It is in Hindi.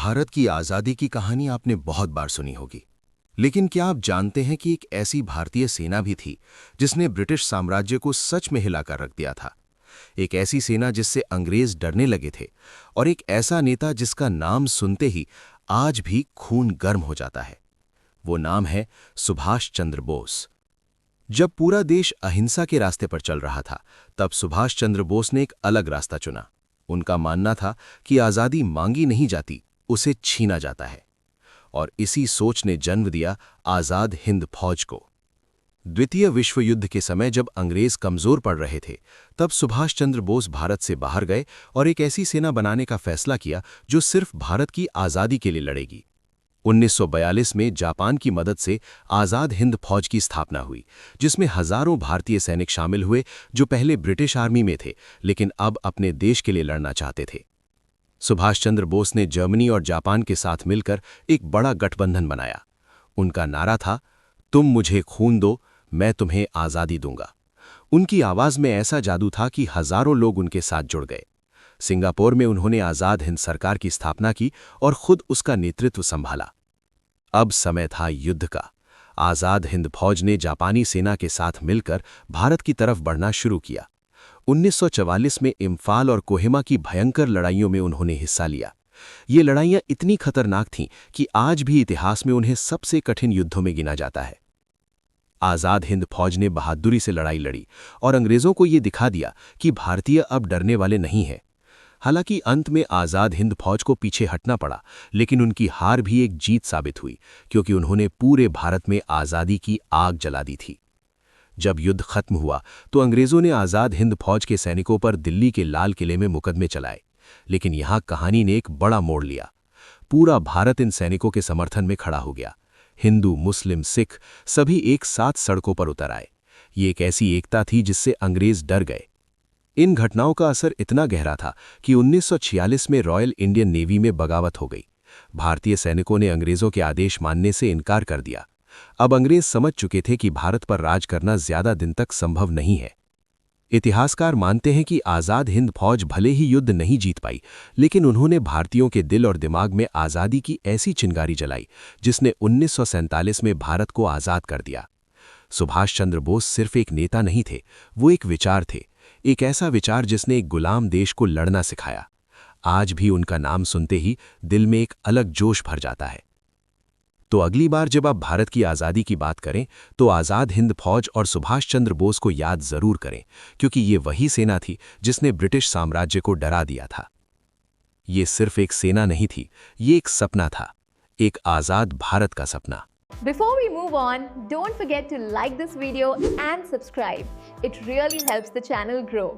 भारत की आज़ादी की कहानी आपने बहुत बार सुनी होगी, लेकिन क्या आप जानते हैं कि एक ऐसी भारतीय सेना भी थी जिसने ब्रिटिश साम्राज्य को सच में हिलाकर रख दिया था। एक ऐसी सेना जिससे अंग्रेज डरने लगे थे, और एक ऐसा नेता जिसका नाम सुनते ही आज भी खून गर्म हो जाता है। वो नाम है सुभाष चंद्र बोस। जब पूरा देश अहिंसा के रास्ते पर चल रहा था, तब सुभाष चंद्र बोस ने एक अलग रास्ता चुना। उनका मानना था कि आज़ादी मांगी नहीं जाती, उसे छीना जाता है। और इसी सोच ने जन्म दिया आज़ाद हिंद फौज को। द्वितीय विश्व युद्ध के समय जब अंग्रेज कमजोर पड़ रहे थे, तब सुभाष चंद्र बोस भारत से बाहर गए और एक ऐसी सेना बनाने का फैसला किया जो सिर्फ भारत की आज़ादी के लिए लड़ेगी। 1942 में जापान की मदद से आज़ाद हिंद फौज की स्थापना हुई, जिसमें हजारों भारतीय सैनिक शामिल हुए जो पहले ब्रिटिश आर्मी में थे, लेकिन अब अपने देश के लिए लड़ना चाहते थे। सुभाष चंद्र बोस ने जर्मनी और जापान के साथ मिलकर एक बड़ा गठबंधन बनाया। उनका नारा था, तुम मुझे खून दो, मैं तुम्हें आज़ादी दूंगा। उनकी आवाज में ऐसा जादू था कि हजारों लोग उनके साथ जुड़ गए। सिंगापुर में उन्होंने आज़ाद हिंद सरकार की स्थापना की और खुद उसका नेतृत्व संभाला। अब समय था युद्ध का। आज़ाद हिंद फौज ने जापानी सेना के साथ मिलकर भारत की तरफ बढ़ना शुरू किया। 1944 में इम्फाल और कोहिमा की भयंकर लड़ाइयों में उन्होंने हिस्सा लिया। ये लड़ाइयां इतनी खतरनाक थीं कि आज भी इतिहास में उन्हें सबसे कठिन युद्धों में गिना जाता है। आज़ाद हिंद फौज ने बहादुरी से लड़ाई लड़ी और अंग्रेजों को ये दिखा दिया कि भारतीय अब डरने वाले नहीं हैं। हालांकि अंत में आज़ाद हिंद फौज को पीछे हटना पड़ा, लेकिन उनकी हार भी एक जीत साबित हुई, क्योंकि उन्होंने पूरे भारत में आज़ादी की आग जला दी थी। जब युद्ध खत्म हुआ तो अंग्रेजों ने आज़ाद हिंद फौज के सैनिकों पर दिल्ली के लाल किले में मुकदमे चलाए, लेकिन यहां कहानी ने एक बड़ा मोड़ लिया। पूरा भारत इन सैनिकों के समर्थन में खड़ा हो गया। हिंदू, मुस्लिम, सिख सभी एक साथ सड़कों पर उतर आए। ये एक ऐसी एकता थी जिससे अंग्रेज डर गए। इन घटनाओं का असर इतना गहरा था कि 1946 में रॉयल इंडियन नेवी में बगावत हो गई। भारतीय सैनिकों ने अंग्रेजों के आदेश मानने से इनकार कर दिया। अब अंग्रेज समझ चुके थे कि भारत पर राज करना ज्यादा दिन तक संभव नहीं है। इतिहासकार मानते हैं कि आज़ाद हिंद फौज भले ही युद्ध नहीं जीत पाई, लेकिन उन्होंने भारतीयों के दिल और दिमाग में आज़ादी की ऐसी चिंगारी जलाई जिसने 1947 में भारत को आज़ाद कर दिया। सुभाष चंद्र बोस सिर्फ एक नेता नहीं थे, वो एक विचार थे। एक ऐसा विचार जिसने एक गुलाम देश को लड़ना सिखाया। आज भी उनका नाम सुनते ही दिल में एक अलग जोश भर जाता है। तो अगली बार जब आप भारत की आज़ादी की बात करें तो आज़ाद हिंद फौज और सुभाष चंद्र बोस को याद जरूर करें, क्योंकि ये वही सेना थी जिसने ब्रिटिश साम्राज्य को डरा दिया था। ये सिर्फ एक सेना नहीं थी, ये एक सपना था, एक आज़ाद भारत का सपना। Before we move on, don't forget to like this video and subscribe. It really helps the channel grow.